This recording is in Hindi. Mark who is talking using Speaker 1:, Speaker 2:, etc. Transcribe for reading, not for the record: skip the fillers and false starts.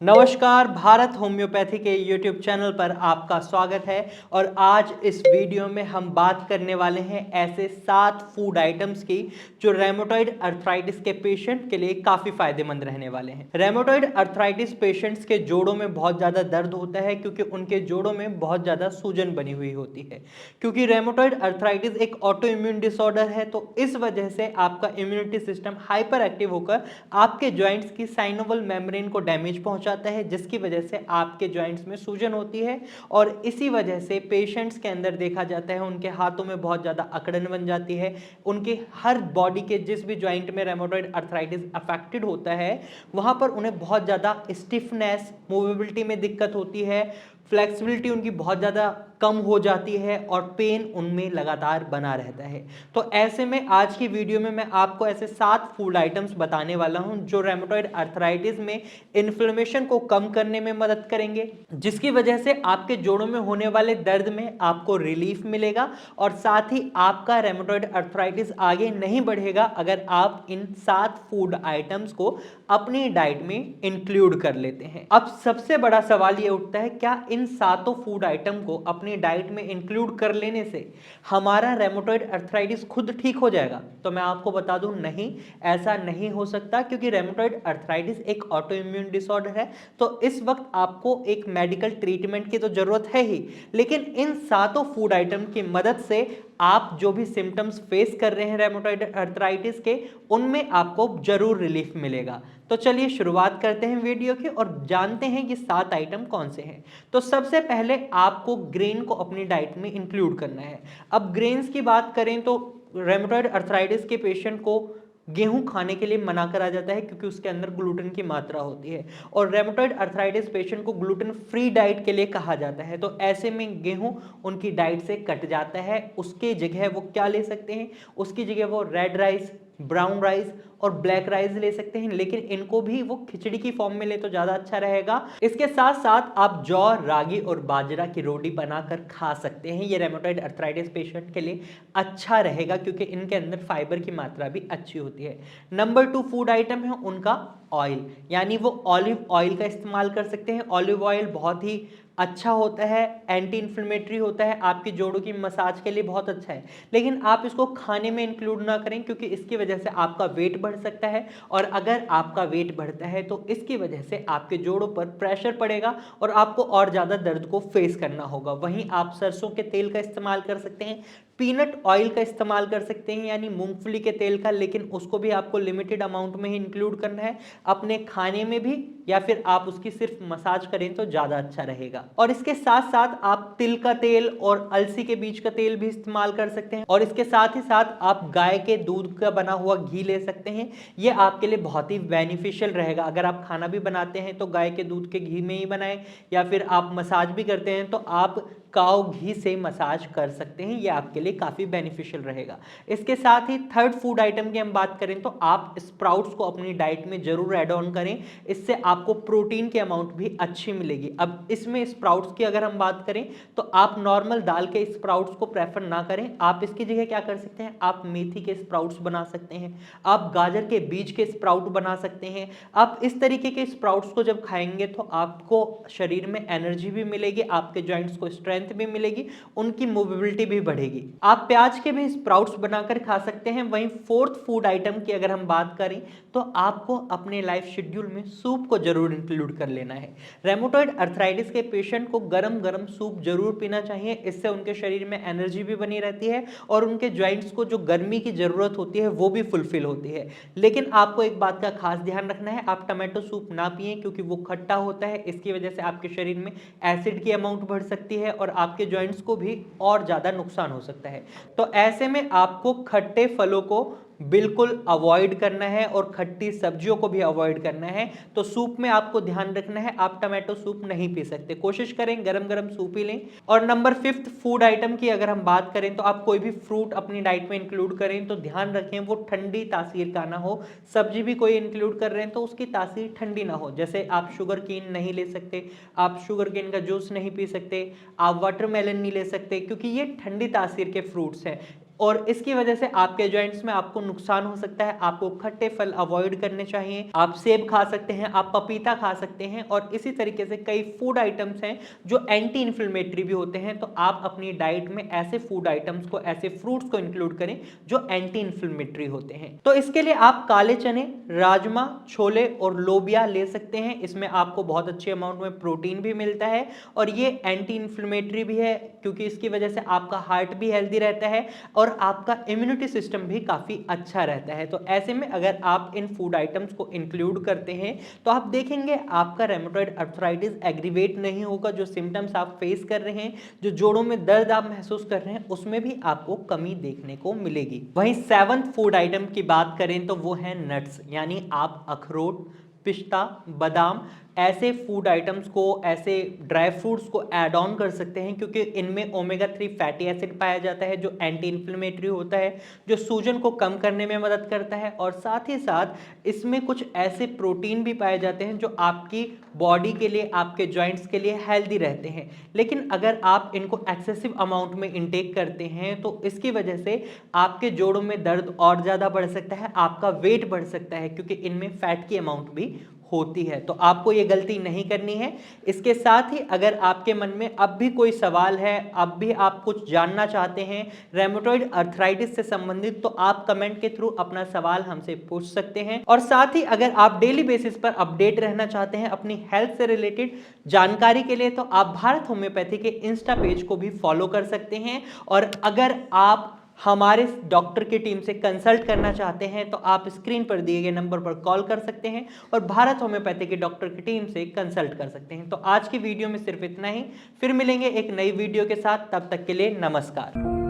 Speaker 1: नमस्कार, भारत होम्योपैथी के YouTube चैनल पर आपका स्वागत है। और आज इस वीडियो में हम बात करने वाले हैं ऐसे 7 फूड आइटम्स की जो रेमोटॉइड अर्थराइटिस के पेशेंट के लिए काफ़ी फायदेमंद रहने वाले हैं। रेमोटॉइड अर्थराइटिस पेशेंट्स के जोड़ों में बहुत ज़्यादा दर्द होता है क्योंकि उनके जोड़ों में बहुत ज़्यादा सूजन बनी हुई होती है। क्योंकि रेमोटॉइड अर्थराइटिस एक ऑटो इम्यून डिसऑर्डर है, तो इस वजह से आपका इम्यूनिटी सिस्टम हाइपर एक्टिव होकर आपके जॉइंट्स की साइनोवल मेम्ब्रेन को डैमेज पहुंचाता है, जिसकी वजह से आपके जॉइंट्स में सूजन होती है। और इसी वजह से पेशेंट्स के अंदर देखा जाता है उनके हाथों में बहुत ज़्यादा अकड़न बन जाती है। उनके हर बॉडी के जिस भी जॉइंट में रेमोटॉइड अर्थराइटिस अफेक्टेड होता है वहाँ पर उन्हें बहुत ज़्यादा स्टिफनेस, मूवेबिलिटी में दिक्कत होती है, फ्लेक्सिबिलिटी उनकी बहुत ज़्यादा कम हो जाती है और पेन उनमें लगातार बना रहता है। तो ऐसे में आज की वीडियो में मैं आपको ऐसे 7 फूड आइटम्स बताने वाला हूं जो रेमोटॉइड अर्थराइटिस में इन्फ्लेमेशन को कम करने में मदद करेंगे, जिसकी वजह से आपके जोड़ों में होने वाले दर्द में आपको रिलीफ मिलेगा और साथ ही आपका रेमोटॉइड अर्थराइटिस आगे नहीं बढ़ेगा अगर आप इन 7 फूड आइटम्स को अपनी डाइट में इंक्लूड कर लेते हैं। अब सबसे बड़ा सवाल यह उठता है, क्या इन 7 फूड आइटम को अपनी डाइट में इंक्लूड कर लेने से हमारा रेमोटॉइड अर्थराइटिस खुद ठीक हो जाएगा? तो मैं आपको बता दूं, नहीं, ऐसा नहीं हो सकता, क्योंकि रेमोटॉइड अर्थराइटिस एक ऑटो इम्यून डिसऑर्डर है। तो इस वक्त आपको एक मेडिकल ट्रीटमेंट की तो जरूरत है ही, लेकिन इन 7 फूड आइटम की मदद से आप जो भी सिम्टम्स फेस कर रहे हैं रेमोटॉइड अर्थराइटिस के, उनमें आपको जरूर रिलीफ मिलेगा। तो चलिए शुरुआत करते हैं वीडियो की और जानते हैं कि 7 आइटम कौन से हैं। तो सबसे पहले आपको ग्रेन को अपनी डाइट में इंक्लूड करना है। अब ग्रेन्स की बात करें तो रेमोटॉइड अर्थराइटिस के पेशेंट को गेहूं खाने के लिए मना करा जाता है क्योंकि उसके अंदर ग्लूटेन की मात्रा होती है और रेमोटॉइड अर्थराइटिस पेशेंट को ग्लूटेन फ्री डाइट के लिए कहा जाता है। तो ऐसे में गेहूं उनकी डाइट से कट जाता है। उसके जगह वो क्या ले सकते हैं? उसकी जगह वो रेड राइस, ब्राउन राइस और ब्लैक राइस ले सकते हैं, लेकिन इनको भी वो खिचड़ी की फॉर्म में ले तो ज्यादा अच्छा रहेगा। इसके साथ साथ आप जौ, रागी और बाजरा की रोटी बनाकर खा सकते हैं। ये रेमोटॉइड अर्थराइटिस पेशेंट के लिए अच्छा रहेगा क्योंकि इनके अंदर फाइबर की मात्रा भी अच्छी होती है। नंबर 2 फूड आइटम है उनका ऑयल, यानी वो ऑलिव ऑयल का इस्तेमाल कर सकते हैं। ऑलिव ऑयल बहुत ही अच्छा होता है, एंटी इन्फ्लेमेटरी होता है, आपकी जोड़ों की मसाज के लिए बहुत अच्छा है। लेकिन आप इसको खाने में इंक्लूड ना करें क्योंकि इसकी वजह से आपका वेट बढ़ सकता है और अगर आपका वेट बढ़ता है तो इसकी वजह से आपके जोड़ों पर प्रेशर पड़ेगा और आपको और ज़्यादा दर्द को फेस करना होगा। वहीं आप सरसों के तेल का इस्तेमाल कर सकते हैं, पीनट ऑयल का इस्तेमाल कर सकते हैं यानी मूंगफली के तेल का, लेकिन उसको भी आपको लिमिटेड अमाउंट में ही इंक्लूड करना है अपने खाने में भी, या फिर आप उसकी सिर्फ मसाज करें तो ज़्यादा अच्छा रहेगा। और इसके साथ साथ आप तिल का तेल और अलसी के बीज का तेल भी इस्तेमाल कर सकते हैं और इसके साथ ही साथ आप गाय के दूध का बना हुआ घी ले सकते हैं। ये आपके लिए बहुत ही बेनिफिशियल रहेगा। अगर आप खाना भी बनाते हैं तो गाय के दूध के घी में ही बनाएं, या फिर आप मसाज भी करते हैं तो आप काऊ घी से मसाज कर सकते हैं। ये आपके लिए काफ़ी बेनिफिशियल रहेगा। इसके साथ ही थर्ड फूड आइटम की हम बात करें तो आप स्प्राउट्स को अपनी डाइट में जरूर ऐड ऑन करें, इससे आपको प्रोटीन की अमाउंट भी अच्छी मिलेगी। अब इसमें स्प्राउट्स की अगर हम बात करें तो आप नॉर्मल दाल के स्प्राउट्स को प्रेफर ना करें, आप इसकी जगह क्या कर सकते हैं, आप मेथी के स्प्राउट्स बना सकते हैं, आप गाजर के बीज के स्प्राउट बना सकते हैं। आप इस तरीके के स्प्राउट्स को जब खाएंगे तो आपको शरीर में एनर्जी भी मिलेगी, आपके जॉइंट्स को स्ट्रेंथ भी मिलेगी, उनकी मूवेबिलिटी भी बढ़ेगी। आप प्याज के भी स्प्राउट्स बनाकर खा सकते हैं। वहीं फोर्थ फूड आइटम की अगर हम बात करें तो आपको अपने लाइफ शेड्यूल में सूप को जरूर इंक्लूड कर लेना है। रेमोटॉइड अर्थराइटिस के पेशेंट को गरम गरम सूप जरूर पीना चाहिए, इससे उनके शरीर में एनर्जी भी बनी रहती है और उनके जॉइंट्स को जो गर्मी की जरूरत होती है वो भी फुलफिल होती है। लेकिन आपको एक बात का खास ध्यान रखना है, आप टमाटो सूप ना पिएं क्योंकि वो खट्टा होता है। इसकी वजह से आपके शरीर में एसिड की अमाउंट बढ़ सकती है और आपके जॉइंट्स को भी और ज़्यादा नुकसान हो सकता है। तो ऐसे में आपको खट्टे फलों को बिल्कुल अवॉइड करना है और खट्टी सब्जियों को भी अवॉइड करना है। तो सूप में आपको ध्यान रखना है, आप टमाटो सूप नहीं पी सकते, कोशिश करें गरम गरम सूप ही लें। और नंबर 5 फूड आइटम की अगर हम बात करें तो आप कोई भी फ्रूट अपनी डाइट में इंक्लूड करें तो ध्यान रखें वो ठंडी तासीर का ना हो। सब्जी भी कोई इंक्लूड कर रहे हैं तो उसकी तासीर ठंडी ना हो। जैसे आप शुगर केन नहीं ले सकते, आप शुगर केन का जूस नहीं पी सकते, आप वाटरमेलन नहीं ले सकते क्योंकि ये ठंडी तासीर के फ्रूट्स हैं। और इसकी वजह से आपके जॉइंट्स में आपको नुकसान हो सकता है। आपको खट्टे फल अवॉइड करने चाहिए। आप सेब खा सकते हैं, आप पपीता खा सकते हैं, और इसी तरीके से कई फूड आइटम्स हैं जो एंटी इन्फ्लेमेटरी भी होते हैं। तो आप अपनी डाइट में ऐसे फूड आइटम्स को, ऐसे फ्रूट्स को इंक्लूड करें जो एंटी इन्फ्लेमेटरी होते हैं। तो इसके लिए आप काले चने, राजमा, छोले और लोबिया ले सकते हैं। इसमें आपको बहुत अच्छे अमाउंट में प्रोटीन भी मिलता है और ये एंटी इन्फ्लेमेटरी भी है, क्योंकि इसकी वजह से आपका हार्ट भी हेल्दी रहता है और आपका इम्यूनिटी सिस्टम भी काफ़ी अच्छा रहता है। तो ऐसे में अगर आप इन फूड आइटम्स को इंक्लूड करते हैं तो आप देखेंगे आपका रेमेटॉइड अर्थराइटिस एग्रीवेट नहीं होगा। जो सिम्टम्स आप फेस कर रहे हैं, जो जोड़ों में दर्द आप महसूस कर रहे हैं, उसमें भी आपको कमी देखने को मिलेगी। वहीं 7th फूड आइटम की बात करें तो वो है नट्स, यानी आप अखरोट, पिस्ता, बादाम, ऐसे फूड आइटम्स को, ऐसे ड्राई फ्रूट्स को ऐड ऑन कर सकते हैं, क्योंकि इनमें ओमेगा 3 फैटी एसिड पाया जाता है जो एंटी इन्फ्लेमेटरी होता है, जो सूजन को कम करने में मदद करता है। और साथ ही साथ इसमें कुछ ऐसे प्रोटीन भी पाए जाते हैं जो आपकी बॉडी के लिए, आपके जॉइंट्स के लिए हेल्दी रहते हैं। लेकिन अगर आप इनको एक्सेसिव अमाउंट में इंटेक करते हैं तो इसकी वजह से आपके जोड़ों में दर्द और ज़्यादा बढ़ सकता है, आपका वेट बढ़ सकता है, क्योंकि इनमें फैट की अमाउंट भी होती है। तो आपको ये गलती नहीं करनी है। इसके साथ ही अगर आपके मन में अब भी कोई सवाल है, अब भी आप कुछ जानना चाहते हैं रेमेटॉइड अर्थराइटिस से संबंधित, तो आप कमेंट के थ्रू अपना सवाल हमसे पूछ सकते हैं। और साथ ही अगर आप डेली बेसिस पर अपडेट रहना चाहते हैं अपनी हेल्थ से रिलेटेड जानकारी के लिए, तो आप भारत होम्योपैथी के इंस्टा पेज को भी फॉलो कर सकते हैं। और अगर आप हमारे डॉक्टर की टीम से कंसल्ट करना चाहते हैं तो आप स्क्रीन पर दिए गए नंबर पर कॉल कर सकते हैं और भारत होम्योपैथी के डॉक्टर की टीम से कंसल्ट कर सकते हैं। तो आज की वीडियो में सिर्फ इतना ही, फिर मिलेंगे एक नई वीडियो के साथ, तब तक के लिए नमस्कार।